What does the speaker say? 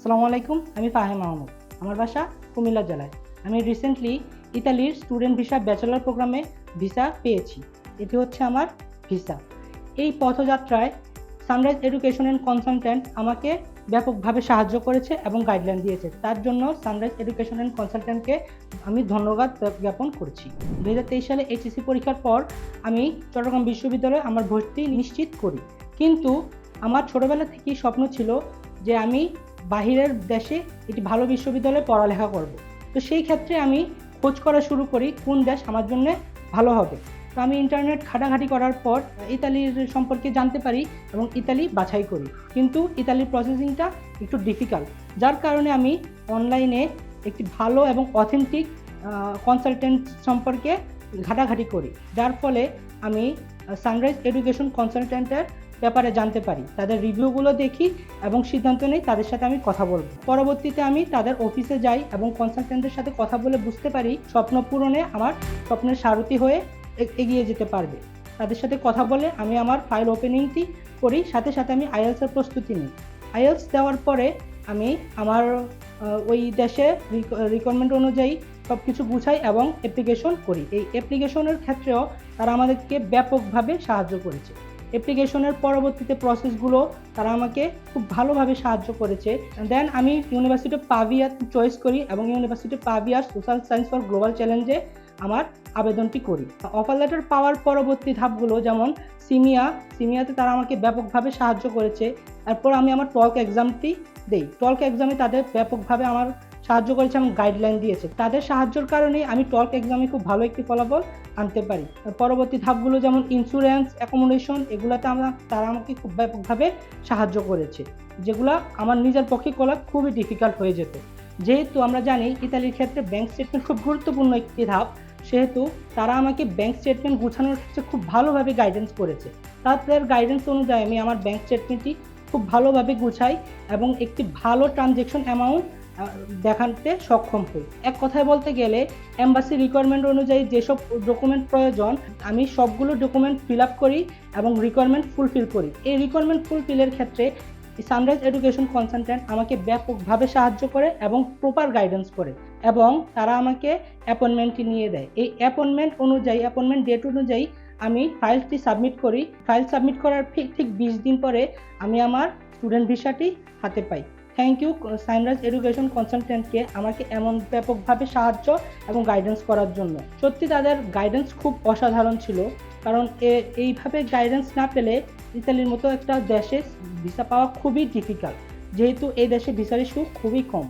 আসসালামু আলাইকুম, আমি ফাহিম মাহমুদ। আমার বাসা কুমিল্লা জেলায়। আমি রিসেন্টলি ইতালির স্টুডেন্ট ভিসা ব্যাচেলর প্রোগ্রামে ভিসা পেয়েছি। এটি হচ্ছে আমার ভিসা। এই পথযাত্রায় সানরাইজ এডুকেশন অ্যান্ড কনসালট্যান্ট আমাকে ব্যাপকভাবে সাহায্য করেছে এবং গাইডলাইন দিয়েছে। তার জন্য সানরাইজ এডুকেশন অ্যান্ড কনসালট্যান্টকে আমি ধন্যবাদ জ্ঞাপন করছি। 2023 সালে এইচএসসি পরীক্ষার পর আমি চট্টগ্রাম বিশ্ববিদ্যালয়ে আমার ভর্তি নিশ্চিত করি। কিন্তু আমার ছোটবেলা থেকেই স্বপ্ন ছিল যে আমি বাহিরের দেশে একটি ভালো বিশ্ববিদ্যালয়ে পড়ালেখা করব। তো সেই ক্ষেত্রে আমি খোঁজ করা শুরু করি কোন দেশ আমার জন্য ভালো হবে। তো আমি ইন্টারনেট ঘাটাঘাটি করার পর ইতালির সম্পর্কে জানতে পারি এবং ইতালি বাছাই করি। কিন্তু ইতালির প্রসেসিংটা একটু ডিফিকাল্ট, যার কারণে আমি অনলাইনে একটি ভালো এবং অথেন্টিক কনসালটেন্ট সম্পর্কে ঘাটাঘাটি করি, যার ফলে আমি সানরাইজ এডুকেশন কনসালটেন্টের ব্যাপারে জানতে পারি, তাদের রিভিউগুলো দেখি এবং সিদ্ধান্ত নেই তাদের সাথে আমি কথা বলবো। পরবর্তীতে আমি তাদের অফিসে যাই এবং কনসালটেন্টের সাথে কথা বলে বুঝতে পারি স্বপ্ন পূরণে আমার স্বপ্নের সারথি হয়ে এগিয়ে যেতে পারবে। তাদের সাথে কথা বলে আমি আমার ফাইল ওপেনিংটি করি, সাথে সাথে আমি আইএলসের প্রস্তুতি নিই। আইএলস দেওয়ার পরে আমি আমার ওই দেশে রিকোয়ারমেন্ট অনুযায়ী সব কিছু গুছাই এবং অ্যাপ্লিকেশন করি। এই অ্যাপ্লিকেশনের ক্ষেত্রেও তারা আমাদেরকে ব্যাপকভাবে সাহায্য করেছে। অ্যাপ্লিকেশনের পরবর্তীতে প্রসেসগুলো তারা আমাকে খুব ভালোভাবে সাহায্য করেছে। দেন আমি ইউনিভার্সিটি অফ পাভিয়া চয়েস করি এবং ইউনিভার্সিটি অফ পাভিয়ার সোশ্যাল সায়েন্স ফর গ্লোবাল চ্যালেঞ্জে আমার আবেদনটি করি। অফার লেটার পাওয়ার পরবর্তী ধাপগুলো যেমন সিমিয়াতে তারা আমাকে ব্যাপকভাবে সাহায্য করেছে। এরপর আমি আমার টল্ক এক্সামটি দেই। টল্ক এক্সামে তাদের ব্যাপকভাবে আমার সাহায্য করেছে এবং গাইডলাইন দিয়েছে। তাদের সাহায্যের কারণে আমি টল্ক এক্সামে খুব ভালো একটি ফলাফল আনতে পারি। পরবর্তী ধাপগুলো যেমন ইন্স্যুরেন্স, অ্যাকোমোডেশন, এগুলোতে তারা আমাকে খুব ব্যাপকভাবে সাহায্য করেছে, যেগুলো আমার নিজের পক্ষে করা খুবই ডিফিকাল্ট হয়ে যেত। যেহেতু আমরা জানি ইতালির ক্ষেত্রে ব্যাংক স্টেটমেন্ট খুব গুরুত্বপূর্ণ একটি ধাপ, সেহেতু তারা আমাকে ব্যাংক স্টেটমেন্ট গুছানোর ক্ষেত্রে খুব ভালোভাবে গাইডেন্স করেছে। তাদের গাইডেন্স অনুযায়ী আমি আমার ব্যাংক স্টেটমেন্টটি খুব ভালোভাবে গুছাই এবং একটি ভালো ট্রানজ্যাকশন অ্যামাউন্ট দেখাতে সক্ষম হই। এক কথায় বলতে গেলে এম্বাসি রিকোয়ারমেন্ট অনুযায়ী যেসব ডকুমেন্ট প্রয়োজন আমি সবগুলো ডকুমেন্ট ফিল আপ করি এবং রিকোয়ারমেন্ট ফুলফিল করি। এই রিকোয়ারমেন্ট ফুলফিলের ক্ষেত্রে সানরাইজ এডুকেশন কনসালট্যান্ট আমাকে ব্যাপকভাবে সাহায্য করে এবং প্রপার গাইডেন্স করে এবং তারা আমাকে অ্যাপয়েন্টমেন্টটি নিয়ে দেয়। এই অ্যাপয়েন্টমেন্ট ডেট অনুযায়ী আমি ফাইলটি সাবমিট করি। ফাইল সাবমিট করার ঠিক 20 দিন পরে আমি আমার স্টুডেন্ট ভিসাটি হাতে পাই। থ্যাংক ইউ সানরাইজ এডুকেশন কনসালট্যান্টকে আমাকে এমন ব্যাপকভাবে সাহায্য এবং গাইডেন্স করার জন্য। সত্যি তাদের গাইডেন্স খুব অসাধারণ ছিল, কারণ এইভাবে গাইডেন্স না পেলে ইতালির মতো একটা দেশে ভিসা পাওয়া খুবই ডিফিকাল্ট, যেহেতু এই দেশে ভিসার ইস্যু খুবই কম।